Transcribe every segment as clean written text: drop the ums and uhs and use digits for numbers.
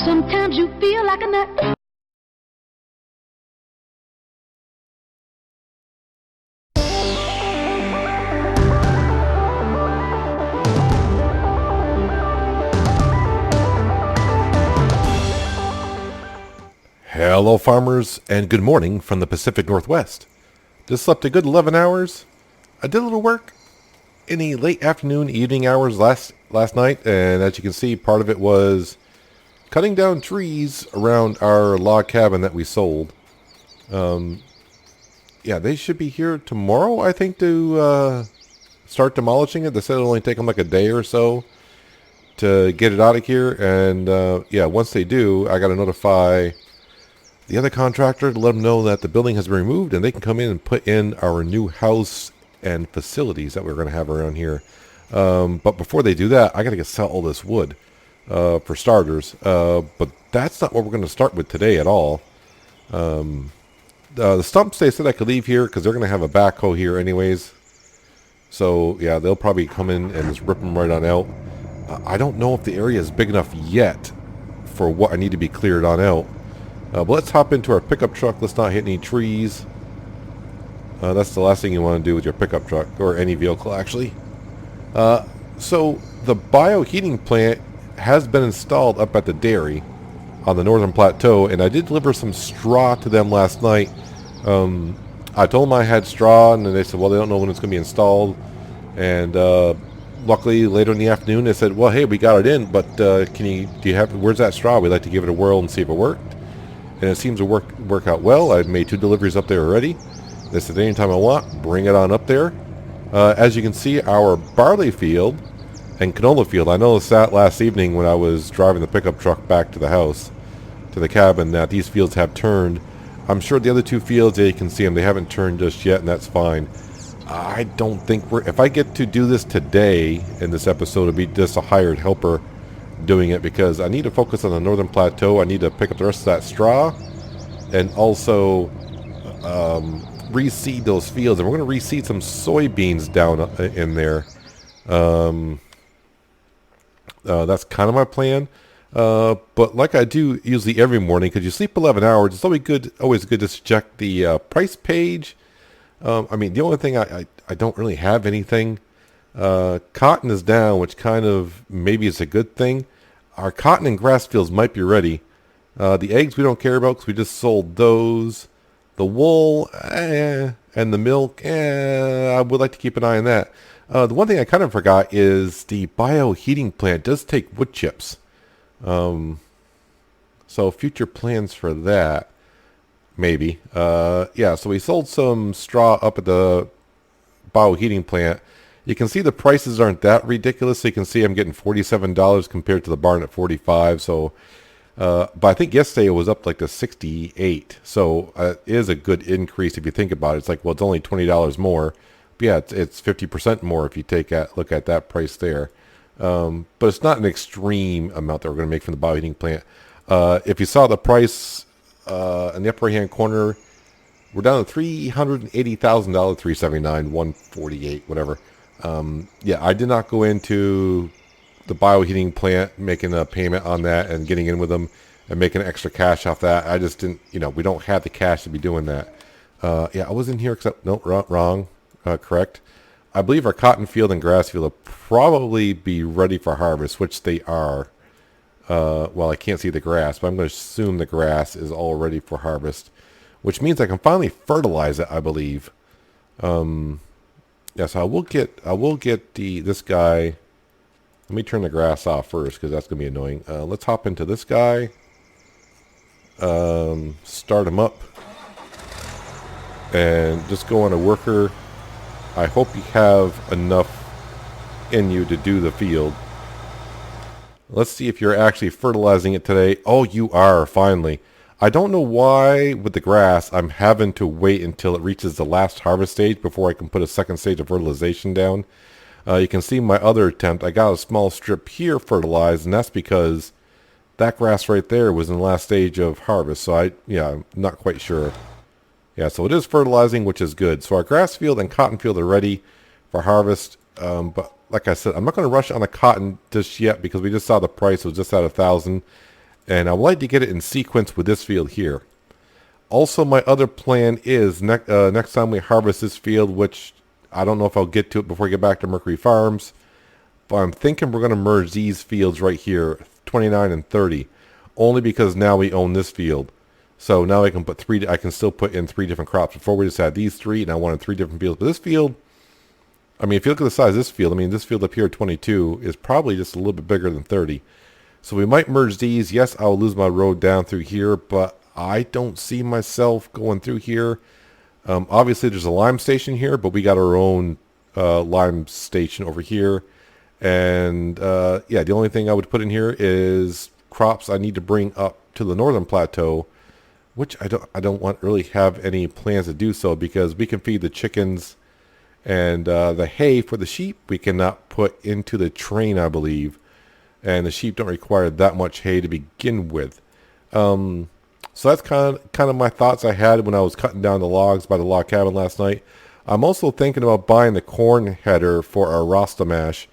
Sometimes you feel like a nut. Hello farmers, and good morning from the Pacific Northwest. Just slept a good 11 hours. I did a little work in the late afternoon, evening hours last night, and as you can see, part of it was cutting down trees around our log cabin that we sold. Yeah, they should be here tomorrow, I think, to start demolishing it. They said it'll only take them like a day or so to get it out of here, and yeah, once they do, I got to notify the other contractor to let them know that the building has been removed and they can come in and put in our new house and facilities that we're going to have around here. But before they do that, I got to sell all this wood for starters. But that's not what we're going to start with today at all. The stumps, they said I could leave here because they're going to have a backhoe here anyways. So yeah, they'll probably come in and just rip them right on out. I don't know if the area is big enough yet for what I need to be cleared on out. But let's hop into our pickup truck. Let's not hit any trees. That's the last thing you want to do with your pickup truck, or any vehicle actually. So the bioheating plant has been installed up at the dairy on the northern plateau, and I did deliver some straw to them last night. I told them I had straw, and then they said, well, they don't know when it's going to be installed. And luckily later in the afternoon they said, well, hey, we got it in, but where's that straw? We'd like to give it a whirl and see if it worked. And it seems to work out well. I've made 2 deliveries up there already. They said anytime I want, bring it on up there. As you can see, our barley field and canola field, I noticed that last evening when I was driving the pickup truck back to the house, to the cabin, that these fields have turned. I'm sure the other 2 fields, you can see them, they haven't turned just yet, and that's fine. I don't think if I get to do this today in this episode, it'll be just a hired helper doing it, because I need to focus on the northern plateau. I need to pick up the rest of that straw and also reseed those fields, and we're going to reseed some soybeans down in there. That's kind of my plan, but like I do usually every morning, because you sleep 11 hours, it's always good to check the price page. I mean, the only thing I don't really have anything. Cotton is down, which kind of maybe is a good thing. Our cotton and grass fields might be ready. The eggs we don't care about because we just sold those. The wool, and the milk, I would like to keep an eye on that. The one thing I kind of forgot is the bioheating plant does take wood chips. So future plans for that, maybe. Yeah, so we sold some straw up at the bioheating plant. You can see the prices aren't that ridiculous. So you can see I'm getting $47 compared to the barn at $45. So, but I think yesterday it was up like to $68. So it is a good increase if you think about it. It's like, well, it's only $20 more. But yeah, it's 50% more if you look at that price there. But it's not an extreme amount that we're going to make from the bioheating plant. If you saw the price in the upper right-hand corner, we're down to $380,000, $379, $148, whatever. Yeah, I did not go into the bioheating plant making a payment on that and getting in with them and making extra cash off that. I just didn't, we don't have the cash to be doing that. Yeah, I was in here except, no, wrong, correct. I believe our cotton field and grass field will probably be ready for harvest, which they are. Well, I can't see the grass, but I'm going to assume the grass is all ready for harvest, which means I can finally fertilize it, I believe. Yes, I will get this guy. Let me turn the grass off first because that's going to be annoying. Let's hop into this guy. Start him up. And just go on a worker. I hope you have enough in you to do the field. Let's see if you're actually fertilizing it today. Oh, you are, finally. I don't know why with the grass I'm having to wait until it reaches the last harvest stage before I can put a second stage of fertilization down. You can see my other attempt. I got a small strip here fertilized, and that's because that grass right there was in the last stage of harvest. So I'm not quite sure. Yeah, so it is fertilizing, which is good. So our grass field and cotton field are ready for harvest. But like I said, I'm not going to rush on the cotton just yet because we just saw the price was just at $1,000. And I would like to get it in sequence with this field here. Also, my other plan is next time we harvest this field, which I don't know if I'll get to it before we get back to Mercury Farms, but I'm thinking we're going to merge these fields right here, 29 and 30, only because now we own this field. So now I can put I can still put in 3 different crops. Before we just had these 3, and I wanted 3 different fields. But this field, I mean, if you look at the size of this field, I mean, this field up here, 22, is probably just a little bit bigger than 30. So we might merge these. Yes, I'll lose my road down through here, but I don't see myself going through here. Obviously, there's a lime station here, but we got our own lime station over here. And yeah, the only thing I would put in here is crops I need to bring up to the northern plateau, which I don't want really have any plans to do so, because we can feed the chickens, and the hay for the sheep we cannot put into the train, I believe. And the sheep don't require that much hay to begin with. So that's kind of my thoughts I had when I was cutting down the logs by the log cabin last night. I'm also thinking about buying the corn header for our Rasta mash,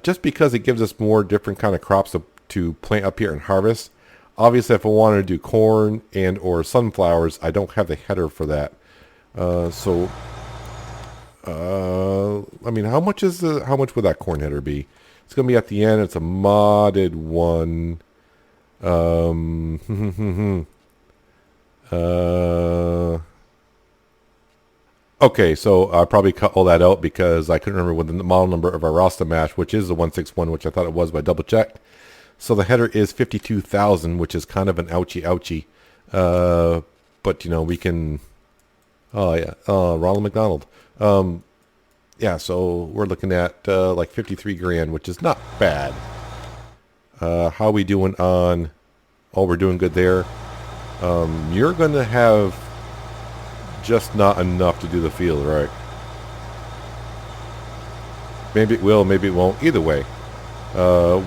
just because it gives us more different kind of crops to plant up here and harvest. Obviously, if I wanted to do corn and or sunflowers, I don't have the header for that. I mean, how much would that corn header be? It's going to be at the end. It's a modded one. Okay, so I probably cut all that out because I couldn't remember what the model number of our Rasta mash, which is the 161, which I thought it was, but I double checked. So the header is 52,000, which is kind of an ouchie. But you know, we can. Oh yeah, Ronald McDonald. Yeah, so we're looking at like 53 grand, which is not bad. How are we doing on... Oh, we're doing good there. You're going to have just not enough to do the field, right? Maybe it will, maybe it won't. Either way,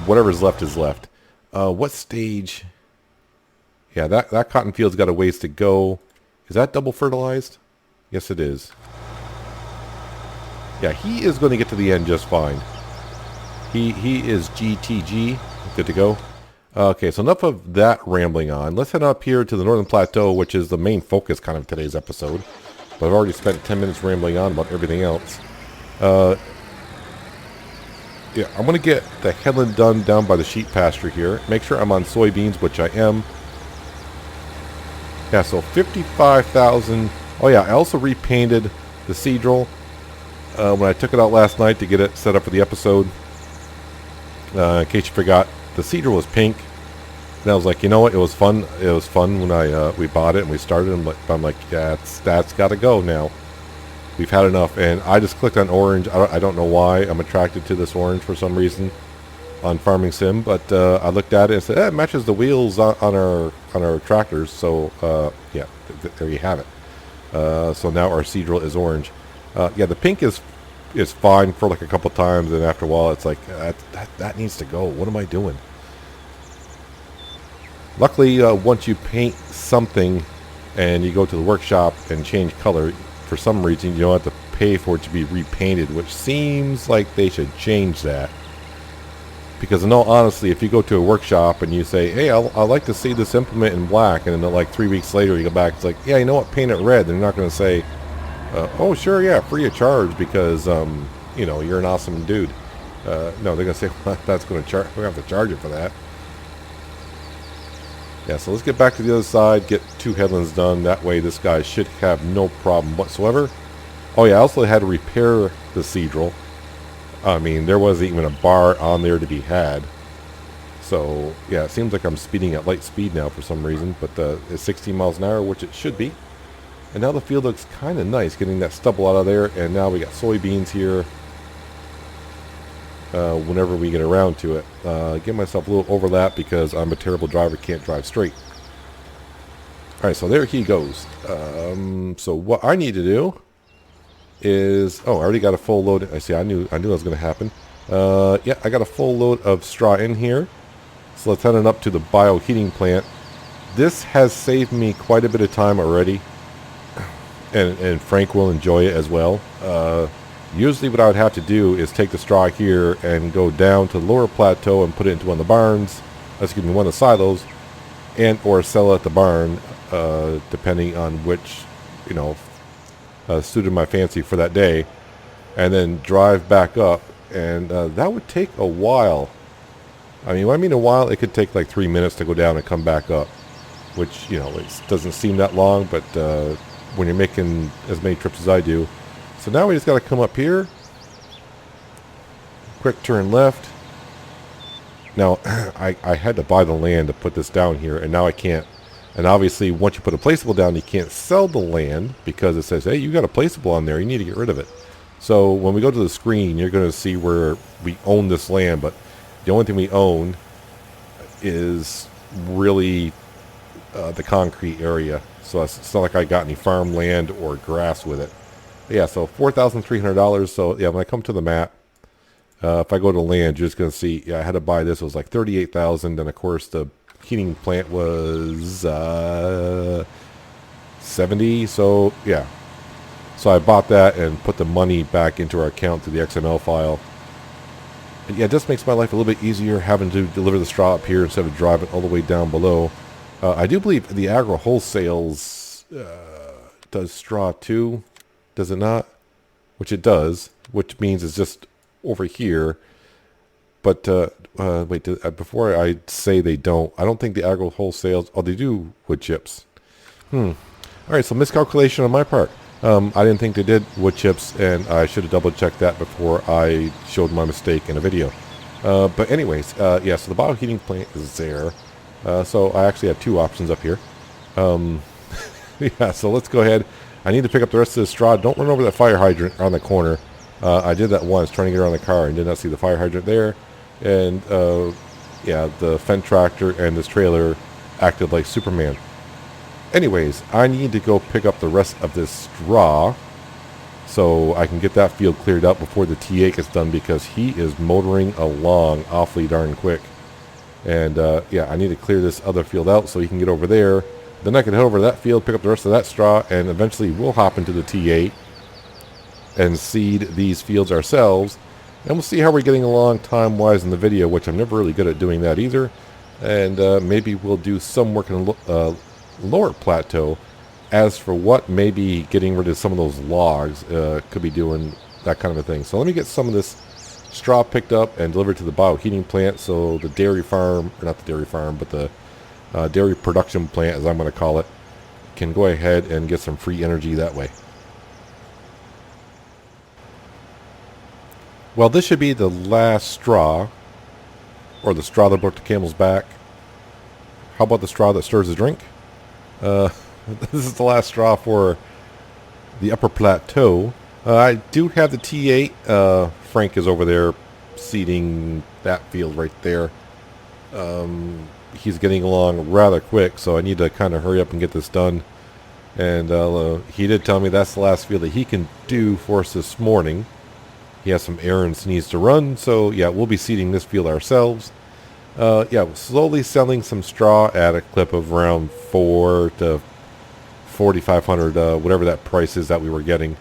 whatever's left is left. What stage? Yeah, that cotton field's got a ways to go. Is that double fertilized? Yes, it is. Yeah, he is going to get to the end just fine. He is GTG. Good to go. Okay, so enough of that rambling on. Let's head up here to the Northern Plateau, which is the main focus kind of today's episode. But I've already spent 10 minutes rambling on about everything else. Yeah, I'm going to get the headland done down by the sheep pasture here. Make sure I'm on soybeans, which I am. Yeah, so 55,000. Oh yeah, I also repainted the Seadrill when I took it out last night to get it set up for the episode. In case you forgot, the Seadrill was pink. And I was like, you know what? It was fun. It was fun when we bought it and we started. I'm like, yeah, that's got to go now. We've had enough. And I just clicked on orange. I don't know why I'm attracted to this orange for some reason on Farming Sim. But I looked at it and said, it matches the wheels on our tractors. So yeah, there you have it. So now our Seadrill is orange. Yeah, the pink is fine for like a couple times, and after a while it's like that needs to go. What am I doing? Luckily, once you paint something and you go to the workshop and change color, for some reason you don't have to pay for it to be repainted, which seems like they should change that. Because in all honesty, if you go to a workshop and you say, hey, I'd like to see this implement in black, and then like 3 weeks later you go back, it's like, yeah, you know what, paint it red. They're not going to say, oh sure, yeah, free of charge because you know, you're an awesome dude. No, they're going to say, well, that's going to charge. We have to charge you for that. Yeah, so let's get back to the other side, get 2 headlands done. That way this guy should have no problem whatsoever. Oh yeah, I also had to repair the Seadrill. I mean, there wasn't even a bar on there to be had. So yeah, it seems like I'm speeding at light speed now for some reason, but it's 16 miles an hour, which it should be. And now the field looks kind of nice, getting that stubble out of there. And now we got soybeans here. Whenever we get around to it, give myself a little overlap because I'm a terrible driver, can't drive straight. All right, so there he goes. So what I need to do is, oh, I already got a full load. I see. I knew that was going to happen. Yeah, I got a full load of straw in here. So let's head on up to the bioheating plant. This has saved me quite a bit of time already. And Frank will enjoy it as well. Usually what I would have to do is take the straw here and go down to the lower plateau and put it into one of the barns. excuse me, one of the silos, and or sell it at the barn, depending on which, you know, suited my fancy for that day, and then drive back up, and that would take a while. I mean, when I mean a while, it could take like 3 minutes to go down and come back up, which, you know, it doesn't seem that long, but when you're making as many trips as I do. So now we just got to come up here, quick turn left. Now, I had to buy the land to put this down here, and now I can't. And obviously, once you put a placeable down, you can't sell the land because it says, hey, you got a placeable on there. You need to get rid of it. So when we go to the screen, you're going to see where we own this land, but the only thing we own is really the concrete area. So it's not like I got any farmland or grass with it. But yeah, so $4,300. So yeah, when I come to the map, if I go to land, you're just going to see, yeah, I had to buy this. It was like $38,000. And of course, the heating plant was 70. So yeah. So I bought that and put the money back into our account through the XML file. And yeah, it just makes my life a little bit easier having to deliver the straw up here instead of driving all the way down below. I do believe the Agro Wholesales does straw too, does it not? Which it does, which means it's just over here. But wait, before I say they don't, I don't think the Agro Wholesales, oh, they do wood chips. All right, so miscalculation on my part. I didn't think they did wood chips, and I should have double-checked that before I showed my mistake in a video. But anyways, yeah, so the bioheating plant is there. So I actually have two options up here. Yeah, so let's go ahead. I need to pick up the rest of the straw. Don't run over that fire hydrant on the corner. I did that once, trying to get around the car, and did not see the fire hydrant there. And, yeah, the Fendt tractor and this trailer acted like Superman. Anyways, I need to go pick up the rest of this straw so I can get that field cleared up before the T8 gets done, because he is motoring along awfully darn quick. And yeah, I need to clear this other field out so he can get over there. Then I can head over to that field, pick up the rest of that straw, and eventually we'll hop into the T8 and seed these fields ourselves. And we'll see how we're getting along time-wise in the video, which I'm never really good at doing that either. And maybe we'll do some work in lower plateau. As for what, maybe getting rid of some of those logs, could be doing that kind of a thing. So let me get some of this straw picked up and delivered to the bioheating plant, so the dairy farm, or not the dairy farm, but the dairy production plant, as I'm going to call it, can go ahead and get some free energy that way. Well, this should be the last straw, or the straw that broke the camel's back. How about the straw that stirs the drink? This is the last straw for the upper plateau. I do have the T8. Frank is over there seeding that field right there. He's getting along rather quick, so I need to kind of hurry up and get this done. And he did tell me that's the last field that he can do for us this morning. He has some errands he needs to run, so yeah, we'll be seeding this field ourselves. Yeah, slowly selling some straw at a clip of around 4 to 4,500, whatever that price is that we were getting.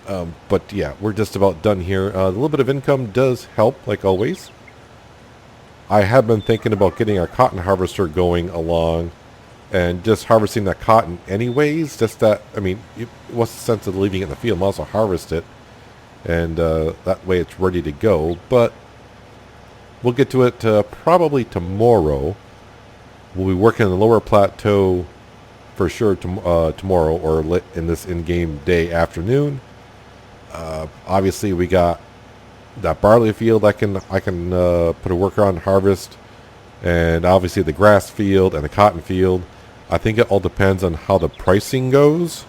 But yeah, we're just about done here. A little bit of income does help, like always. I have been thinking about getting our cotton harvester going along and just harvesting that cotton anyways. Just that, I mean, what's the sense of leaving it in the field? I'll also harvest it, and that way it's ready to go. But we'll get to it probably tomorrow. We'll be working in the lower plateau for sure tomorrow, or in this in-game day afternoon. Obviously, we got that barley field I can put a worker on, harvest, and obviously the grass field and the cotton field. I think it all depends on how the pricing goes.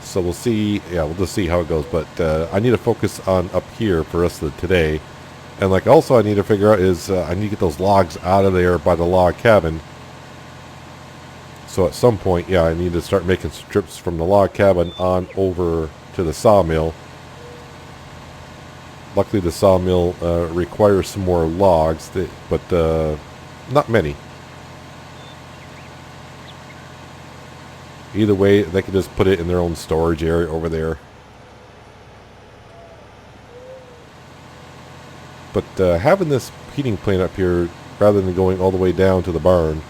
So we'll see. Yeah, we'll just see how it goes. But I need to focus on up here for the rest of today. And like also I need to figure out is I need to get those logs out of there by the log cabin. So at some point, yeah, I need to start making strips from the log cabin on over to the sawmill. Luckily the sawmill requires some more logs, but not many. Either way, they can just put it in their own storage area over there. But having this heating plant up here, rather than going all the way down to the barn,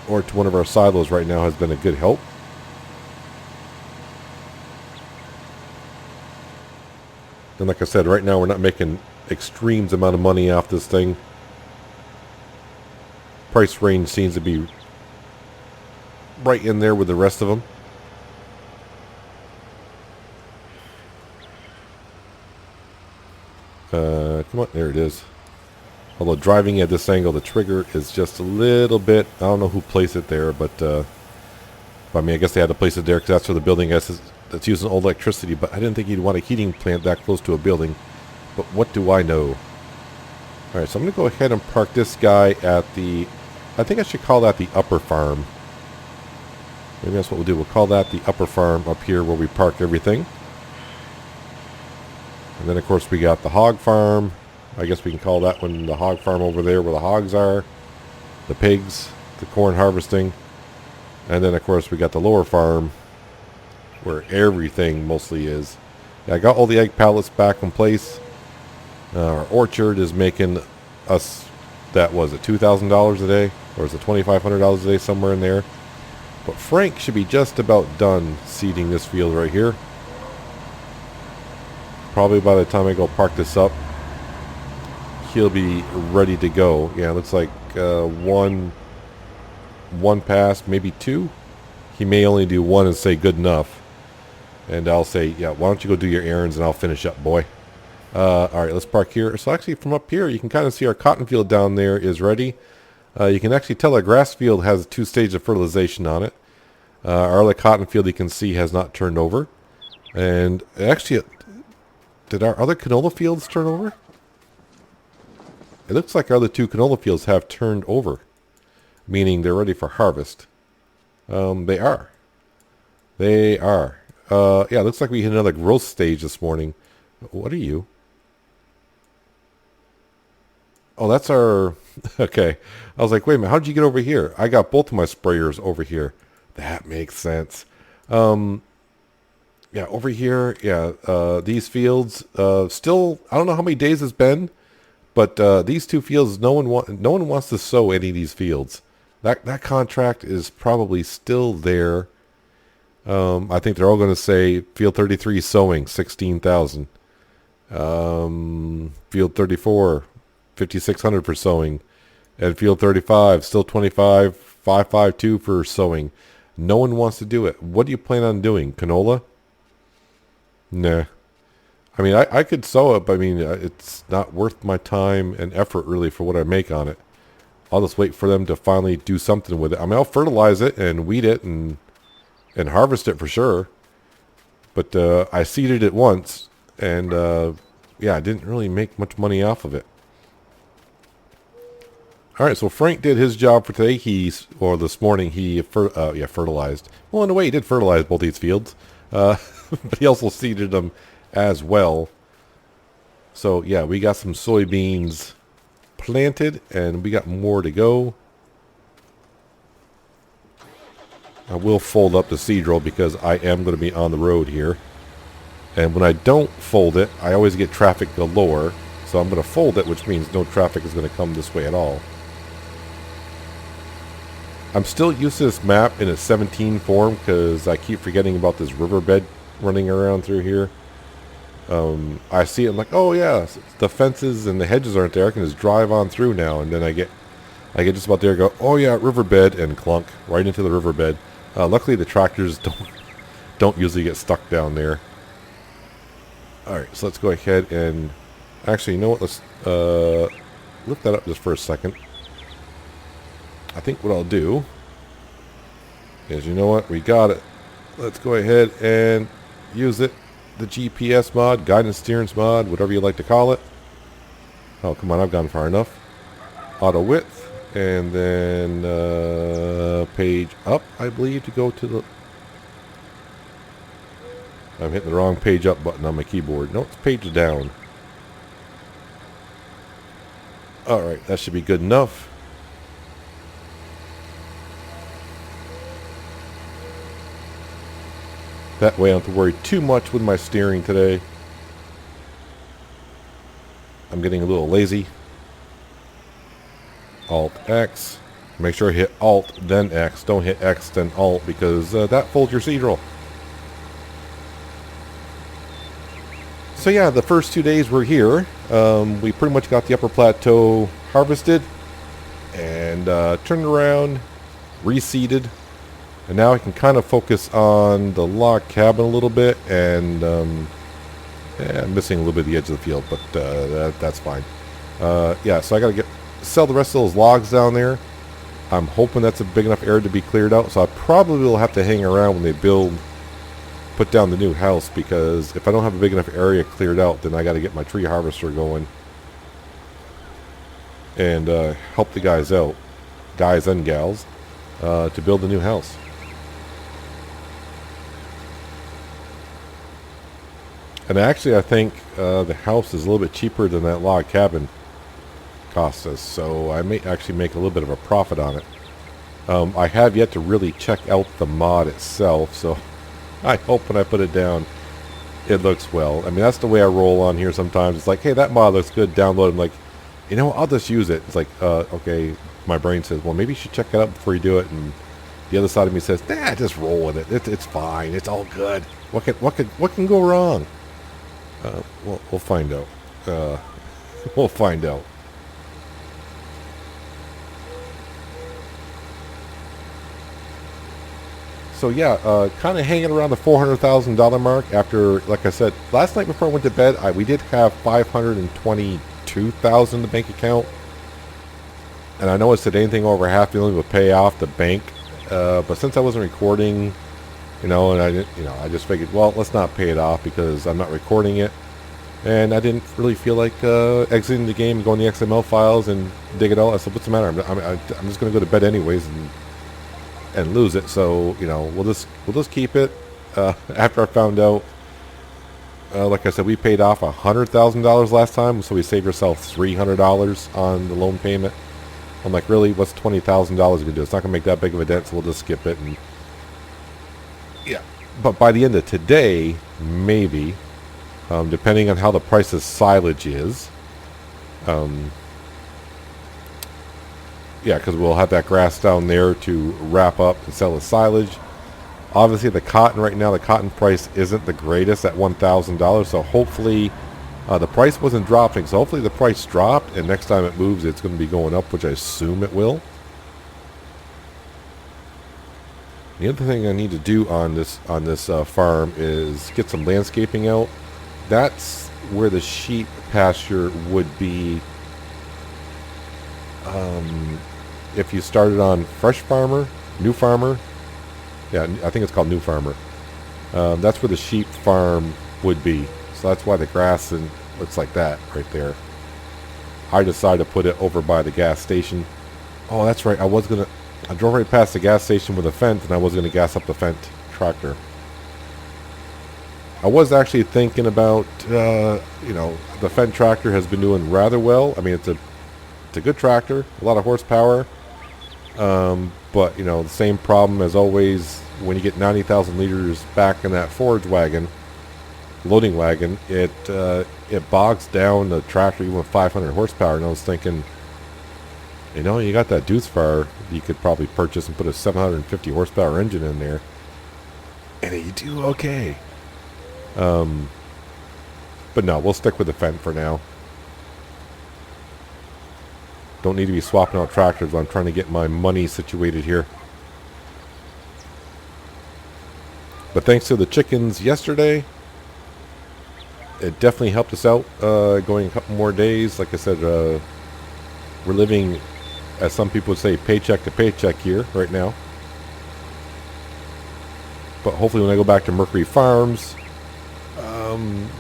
or to one of our silos right now, has been a good help. And like I said, right now we're not making extremes amount of money off this thing. Price range seems to be right in there with the rest of them. Come on, there it is. Although driving at this angle, the trigger is just a little bit, I don't know who placed it there, but I mean, I guess they had to place it there because that's where the building is. That's using old electricity, but I didn't think you'd want a heating plant that close to a building. But what do I know? Alright, so I'm going to go ahead and park this guy at the, I think I should call that the upper farm. Maybe that's what we'll do. We'll call that the upper farm up here where we park everything. And then, of course, we got the hog farm. I guess we can call that one the hog farm over there where the hogs are. The pigs, the corn harvesting. And then, of course, we got the lower farm where everything mostly is. Yeah, I got all the egg pallets back in place. Our orchard is making us, that was it, $2,000 a day? Or is it $2,500 a day, somewhere in there? But Frank should be just about done seeding this field right here. Probably by the time I go park this up, he'll be ready to go. Yeah, it looks like one pass, maybe two. He may only do one and say good enough. And I'll say, yeah, why don't you go do your errands and I'll finish up, boy. Alright, let's park here. So actually from up here, you can kind of see our cotton field down there is ready. You can actually tell our grass field has 2 stages of fertilization on it. Our other cotton field you can see has not turned over. And actually, did our other canola fields turn over? It looks like our other 2 canola fields have turned over. Meaning they're ready for harvest. They are. They are. Yeah, it looks like we hit another growth stage this morning. What are you? Oh, that's our... Okay. I was like, wait a minute, how did you get over here? I got both of my sprayers over here. That makes sense. Yeah, over here, yeah, these fields, still, I don't know how many days it's been, but these 2 fields, no one wants to sow any of these fields. That contract is probably still there. I think they're all going to say field 33 sowing, 16,000. Field 34, 5,600 for sowing. And field 35, still 25,552 for sowing. No one wants to do it. What do you plan on doing? Canola? Nah. I mean, I could sow it, but I mean, it's not worth my time and effort really for what I make on it. I'll just wait for them to finally do something with it. I mean, I'll fertilize it and weed it and harvest it for sure. But I seeded it once, and yeah, I didn't really make much money off of it. All right, so Frank did his job for today. This morning he fertilized. Well, in a way, he did fertilize both these fields, but he also seeded them as well. So yeah, we got some soybeans planted, and we got more to go. I will fold up the seed roll because I am going to be on the road here. And when I don't fold it, I always get traffic galore. So I'm going to fold it, which means no traffic is going to come this way at all. I'm still used to this map in its 17 form because I keep forgetting about this riverbed running around through here. I see it, I'm like, oh yeah, the fences and the hedges aren't there. I can just drive on through now. And then I get just about there and go, oh yeah, riverbed, and clunk right into the riverbed. Luckily the tractors don't usually get stuck down there. Alright, so let's go ahead and actually, you know what, let's lift that up just for a second. I think what I'll do is, you know what, we got it. Let's go ahead and use it. The GPS mod, guidance steering mod, whatever you like to call it. Oh, come on, I've gone far enough. Auto width, and then page up, I believe, to go to the... I'm hitting the wrong page up button on my keyboard. No, it's page down. Alright, that should be good enough. That way I don't have to worry too much with my steering today. I'm getting a little lazy. Alt X. Make sure I hit Alt then X. Don't hit X then Alt, because that folds your seed roll. So yeah, the first 2 days we're here. We pretty much got the upper plateau harvested and turned around, reseeded, and now I can kind of focus on the log cabin a little bit, and I'm missing a little bit of the edge of the field, but that's fine. Yeah, so I got to sell the rest of those logs down there. I'm hoping that's a big enough area to be cleared out, so I probably will have to hang around when they put down the new house, because if I don't have a big enough area cleared out, then I got to get my tree harvester going and help the guys out, guys and gals, to build the new house. And actually, I think the house is a little bit cheaper than that log cabin cost us, so I may actually make a little bit of a profit on it. I have yet to really check out the mod itself, so I hope when I put it down, it looks well. I mean, that's the way I roll on here sometimes. It's like, hey, that mod looks good, download it. I'm like, you know, I'll just use it. It's like, okay, my brain says, well, maybe you should check it out before you do it, and the other side of me says, nah, just roll with it. It's fine. It's all good. What can go wrong? We'll find out. We'll find out. So yeah, kind of hanging around the $400,000 mark after, like I said, last night before I went to bed, we did have $522,000 in the bank account. And I know I said anything over $500,000 would pay off the bank. But since I wasn't recording, and I just figured, well, let's not pay it off because I'm not recording it. And I didn't really feel like exiting the game and going to the XML files and dig it out. I said, what's the matter? I'm just going to go to bed anyways and lose it. So, we'll just keep it. After I found out, like I said, we paid off $100,000 last time, so we saved ourselves $300 on the loan payment. I'm like, really? What's $20,000 going to do? It's not going to make that big of a dent, so we'll just skip it. And yeah, but by the end of today, maybe, depending on how the price of silage is, yeah, because we'll have that grass down there to wrap up and sell the silage. Obviously, the cotton right now, the cotton price isn't the greatest at $1,000. So hopefully, the price wasn't dropping. So hopefully the price dropped, and next time it moves, it's going to be going up, which I assume it will. The other thing I need to do on this farm is get some landscaping out. That's where the sheep pasture would be. If you started on Fresh Farmer, New Farmer, yeah, I think it's called New Farmer. That's where the sheep farm would be. So that's why the grass looks like that right there. I decided to put it over by the gas station. Oh, that's right. I drove right past the gas station with a Fendt, and I was gonna gas up the Fendt tractor. I was actually thinking about, the Fendt tractor has been doing rather well. I mean, it's a good tractor, a lot of horsepower, but the same problem as always when you get 90,000 liters back in that forage wagon, loading wagon, it bogs down the tractor even with 500 horsepower. And I was thinking, you got that Deuce Fire you could probably purchase and put a 750 horsepower engine in there, and you do okay. But no, we'll stick with the Fendt for now. Don't need to be swapping out tractors when I'm trying to get my money situated here. But thanks to the chickens yesterday, it definitely helped us out going a couple more days. Like I said, we're living, as some people would say, paycheck to paycheck here right now. But hopefully when I go back to Mercury Farms,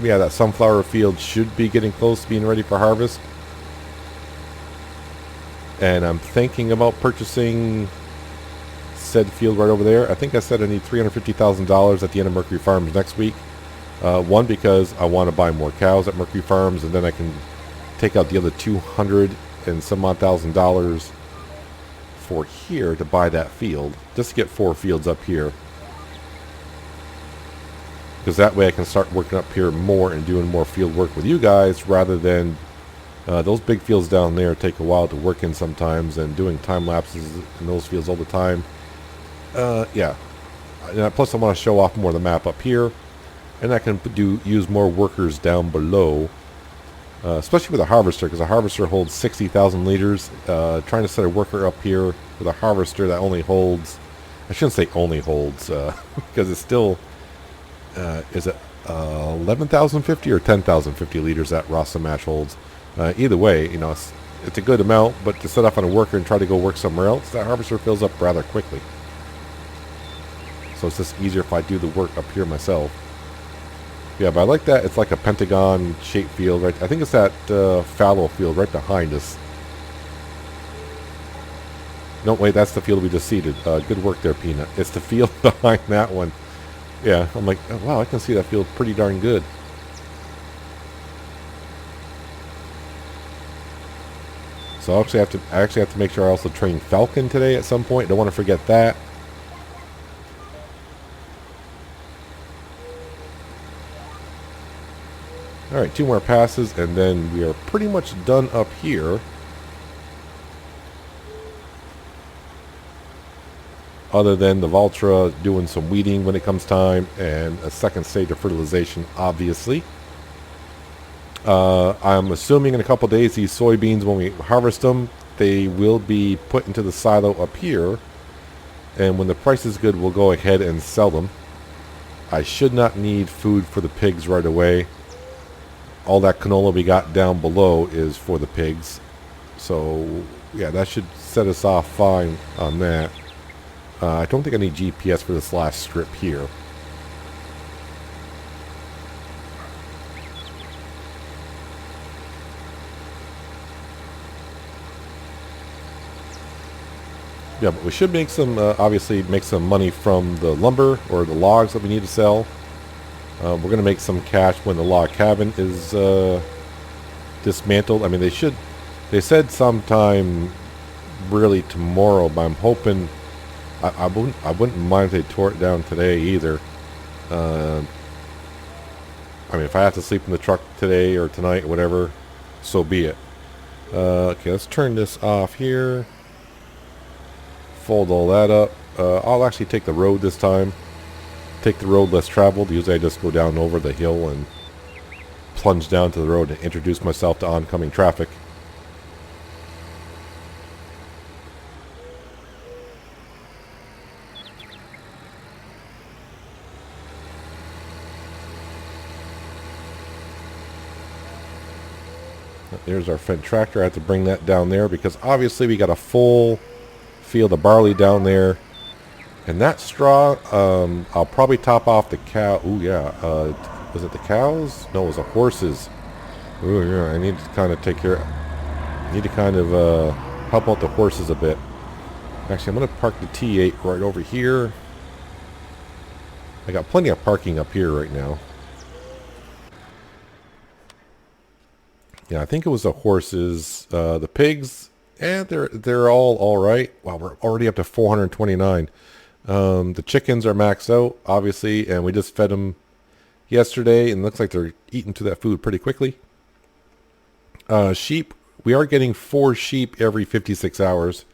yeah, that sunflower field should be getting close to being ready for harvest. And I'm thinking about purchasing said field right over there. I think I said I need $350,000 at the end of Mercury Farms next week. One, because I want to buy more cows at Mercury Farms, and then I can take out the other $200 and some odd $1,000 for here to buy that field, just to get 4 fields up here. Because that way I can start working up here more and doing more field work with you guys, rather than Those big fields down there take a while to work in sometimes, and doing time lapses in those fields all the time. Yeah. Plus, I want to show off more of the map up here, and I can use more workers down below, especially with a harvester, because a harvester holds 60,000 liters. Trying to set a worker up here with a harvester that only holds, I shouldn't say only holds, because it's still, is it 11,050 or 10,050 liters that Rasa Match holds? Either way, you know, it's a good amount, but to set off on a worker and try to go work somewhere else, that harvester fills up rather quickly. So it's just easier if I do the work up here myself. Yeah, but I like that. It's like a pentagon-shaped field, right? I think it's that fallow field right behind us. No, wait, that's the field we just seeded. Good work there, Peanut. It's the field behind that one. Yeah, I'm like, oh, wow, I can see that field pretty darn good. So I actually have to make sure I also train Falcon today at some point. Don't want to forget that. Alright, 2 more passes, and then we are pretty much done up here. Other than the Valtra doing some weeding when it comes time, and a second stage of fertilization, obviously. I'm assuming in a couple days these soybeans, when we harvest them, they will be put into the silo up here. And when the price is good, we'll go ahead and sell them. I should not need food for the pigs right away. All that canola we got down below is for the pigs. So, yeah, that should set us off fine on that. I don't think I need GPS for this last strip here. Yeah, but we should make some, obviously make some money from the lumber or the logs that we need to sell. We're going to make some cash when the log cabin is dismantled. I mean, they said sometime really tomorrow, but I'm hoping, I wouldn't mind if they tore it down today either. I mean, if I have to sleep in the truck today or tonight or whatever, so be it. Okay, let's turn this off here. Fold all that up. I'll actually take the road this time. Take the road less traveled. Usually I just go down over the hill and plunge down to the road and introduce myself to oncoming traffic. There's our Fendt tractor. I have to bring that down there because obviously we got a full field of barley down there. And that straw, I'll probably top off the cow. Ooh, yeah. Was it the cows? No, it was the horses. Ooh, yeah. I need to kind of take care. I need to kind of help out the horses a bit. Actually, I'm going to park the T8 right over here. I got plenty of parking up here right now. Yeah, I think it was the horses. The pigs, they're all right. Wow, we're already up to 429. The chickens are maxed out, obviously, and we just fed them yesterday, and it looks like they're eating to that food pretty quickly. Sheep, we are getting 4 sheep every 56 hours.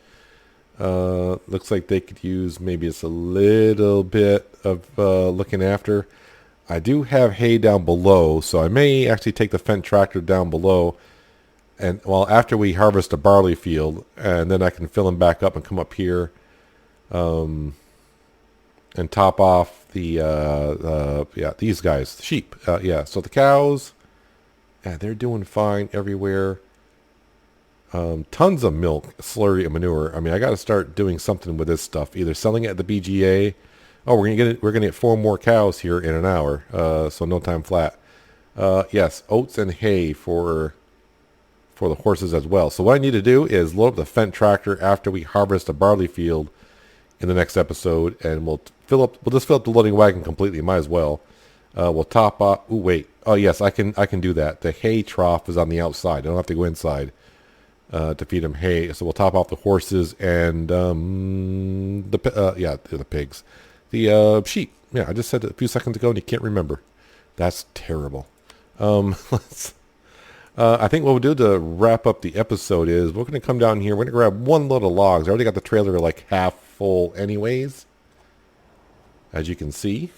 Looks like they could use maybe just a little bit of looking after. I do have hay down below, so I may actually take the Fendt tractor down below, and well, after we harvest a barley field, and then I can fill them back up and come up here. And top off the these guys, the sheep. Yeah, so the cows, yeah, they're doing fine everywhere. Tons of milk, slurry, and manure. I mean, I got to start doing something with this stuff. Either selling it at the BGA. Oh, we're gonna get 4 more cows here in an hour. So no time flat. Yes, oats and hay for the horses as well. So what I need to do is load up the Fendt tractor after we harvest a barley field in the next episode, and we'll just fill up the loading wagon completely. Might as well. We'll top up. Ooh, wait. Oh yes, I can do that. The hay trough is on the outside. I don't have to go inside to feed them hay. So we'll top off the horses and the pigs, the sheep. Yeah, I just said it a few seconds ago, and you can't remember. That's terrible. I think what we'll do to wrap up the episode is we're going to come down here. We're going to grab one load of logs. I already got the trailer like half full anyways, as you can see.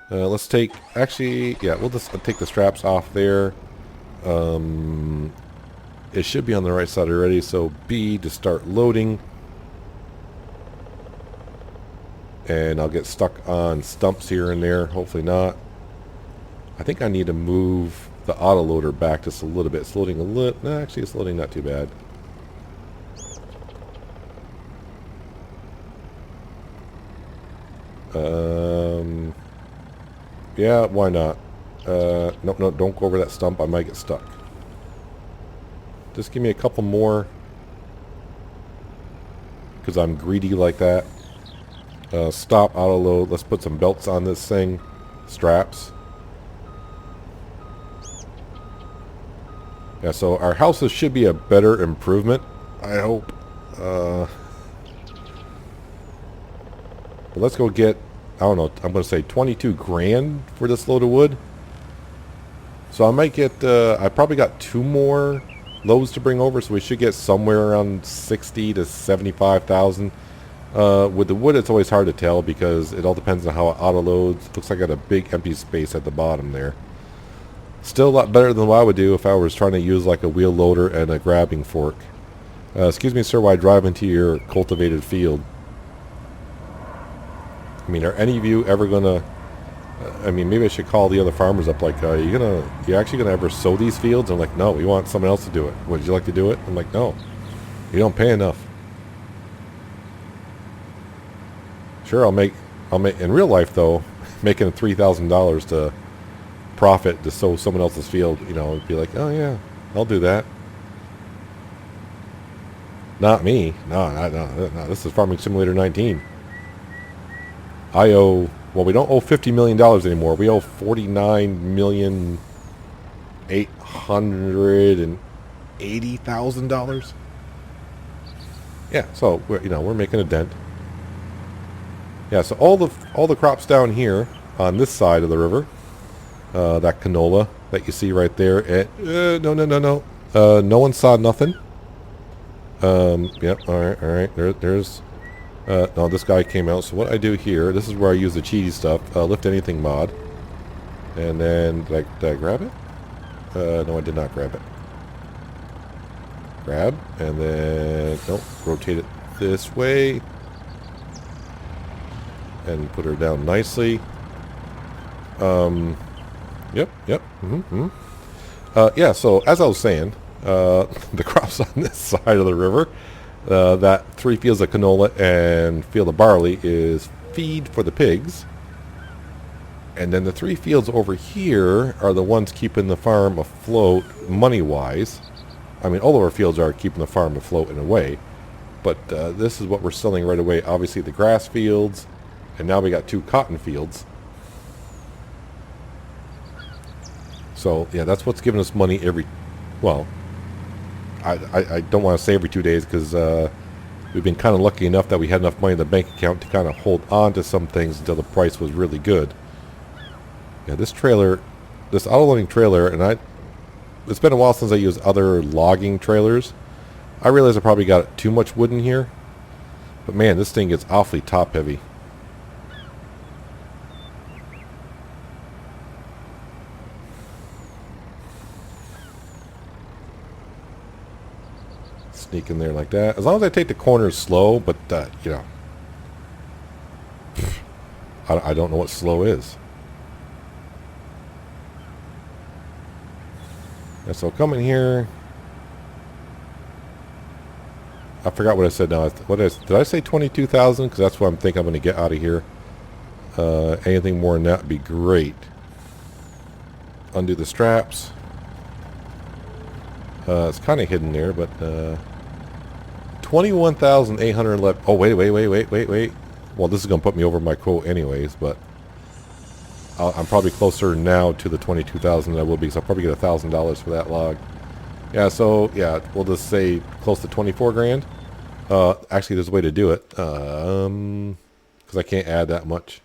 Let's take, actually, yeah, we'll just take the straps off there. It should be on the right side already, so B to start loading. And I'll get stuck on stumps here and there, hopefully not. I think I need to move the autoloader back just a little bit. It's loading a little, no, actually it's loading not too bad. Yeah, why not? No, don't go over that stump. I might get stuck. Just give me a couple more, because I'm greedy like that. Stop auto load. Let's put some belts on this thing. Straps. Yeah, so our houses should be a better improvement, I hope. But let's go get, I don't know, I'm going to say 22 grand for this load of wood. So I might get, I probably got 2 more loads to bring over, so we should get somewhere around 60 to 75,000. With the wood, it's always hard to tell because it all depends on how it auto loads. Looks like I got a big empty space at the bottom there. Still a lot better than what I would do if I was trying to use like a wheel loader and a grabbing fork. Excuse me, sir, while I drive into your cultivated field. I mean, are any of you ever gonna? I mean, maybe I should call the other farmers up. Like, you actually gonna ever sow these fields? I'm like, no, we want someone else to do it. Would you like to do it? I'm like, no, you don't pay enough. Sure, I'll make in real life though, making $3,000 to profit to sow someone else's field. You know, it'd be like, oh yeah, I'll do that. Not me. No. This is Farming Simulator 19. I owe, well, we don't owe $50 million anymore. We owe $49,880,000. Yeah, so we're making a dent. Yeah, so all the crops down here on this side of the river, that canola that you see right there. No. No one saw nothing. Yep. All right. There's. No, this guy came out. So what I do here, this is where I use the cheesy stuff. Lift anything mod. And then, did I grab it? No, I did not grab it. Grab. And then, nope, rotate it this way. And put her down nicely. Yep. Yeah, so as I was saying, the crops on this side of the river, that 3 fields of canola and field of barley is feed for the pigs. And then the 3 fields over here are the ones keeping the farm afloat money-wise. I mean, all of our fields are keeping the farm afloat in a way. But this is what we're selling right away. Obviously the grass fields, and now we got 2 cotton fields. So, yeah, that's what's giving us money every, well, I don't want to say every 2 days because we've been kind of lucky enough that we had enough money in the bank account to kind of hold on to some things until the price was really good. Yeah, this auto-loading trailer, and it's been a while since I used other logging trailers. I realize I probably got too much wood in here, but man, this thing gets awfully top-heavy. Sneak in there like that. As long as I take the corners slow, but I don't know what slow is. And so come in here. I forgot what I said now. Did I say 22,000? Because that's what I'm thinking I'm going to get out of here. Anything more than that would be great. Undo the straps. It's kind of hidden there, but 21,811. Oh, wait. Well, this is going to put me over my quote anyways, but I'm probably closer now to the 22,000 than I will be, because I'll probably get $1,000 for that log. Yeah, so, yeah, we'll just say close to 24 grand. Actually, there's a way to do it, because I can't add that much.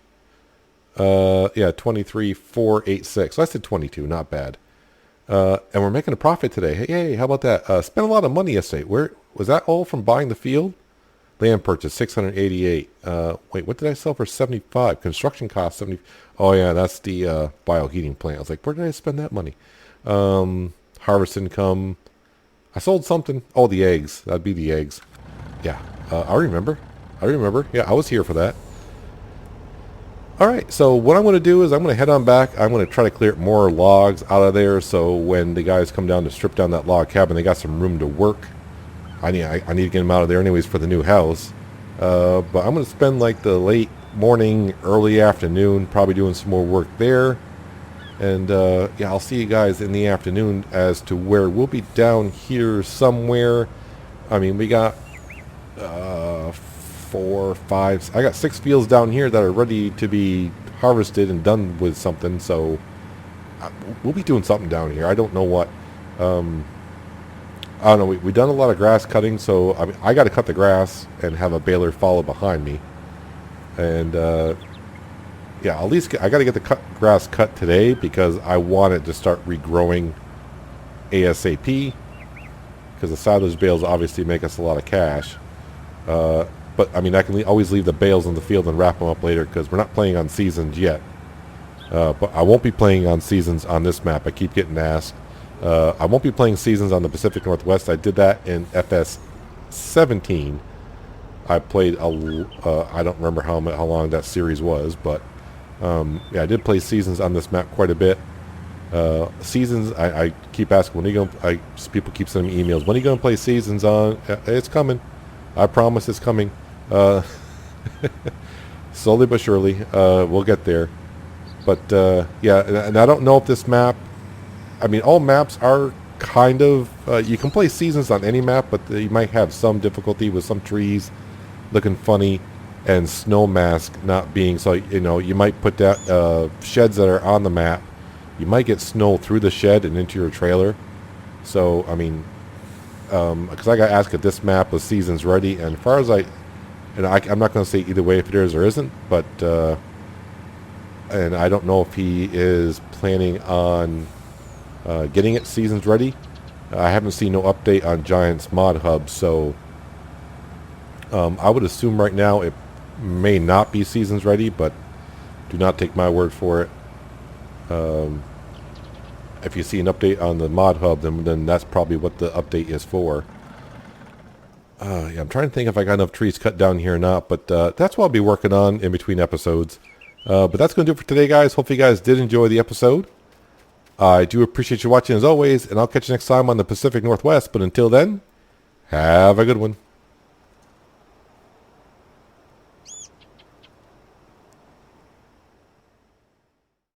Yeah, 23,486. So I said 22, not bad. And we're making a profit today. Hey, how about that? Spent a lot of money yesterday. Where was that all from buying the field? Land purchase 688. Wait, what did I sell for 75? Construction cost 70. Oh yeah, that's the bioheating plant. I was like, where did I spend that money? Harvest income. I sold something. Oh, the eggs. That'd be the eggs. Yeah, I remember. Yeah, I was here for that. All right, so what I'm going to do is I'm going to head on back. I'm going to try to clear more logs out of there, so when the guys come down to strip down that log cabin, they got some room to work. I need to get them out of there anyways for the new house. But I'm going to spend like the late morning, early afternoon, probably doing some more work there. And yeah, I'll see you guys in the afternoon as to where we'll be down here somewhere. I mean, we got 4, 5. I got 6 fields down here that are ready to be harvested and done with something. So we'll be doing something down here. I don't know what. I don't know. We've done a lot of grass cutting, so I mean, I got to cut the grass and have a baler follow behind me. And yeah, at least I got to get the grass cut today because I want it to start regrowing ASAP. Because the silage bales obviously make us a lot of cash. But I mean, I can always leave the bales in the field and wrap them up later because we're not playing on seasons yet. But I won't be playing on seasons on this map. I keep getting asked. I won't be playing seasons on the Pacific Northwest. I did that in FS 17. I played I don't remember how long that series was, but yeah, I did play seasons on this map quite a bit. Seasons, I keep asking, when are you going? People keep sending me emails. When are you going to play seasons on? It's coming. I promise it's coming. Slowly but surely, we'll get there. But yeah, and I don't know if this map. I mean, all maps are kind of. You can play seasons on any map, but you might have some difficulty with some trees looking funny and snow mask not being. So you might put that sheds that are on the map. You might get snow through the shed and into your trailer. So I mean, because I got asked if this map was seasons ready, and as far as I'm not going to say either way if it is or isn't, but and I don't know if he is planning on getting it seasons ready. I haven't seen no update on Giant's mod hub, so I would assume right now it may not be seasons ready, but do not take my word for it. If you see an update on the mod hub, then that's probably what the update is for. Yeah, I'm trying to think if I got enough trees cut down here or not, but that's what I'll be working on in between episodes. But that's going to do it for today, guys. Hopefully you guys did enjoy the episode. I do appreciate you watching as always, and I'll catch you next time on the Pacific Northwest. But until then, have a good one.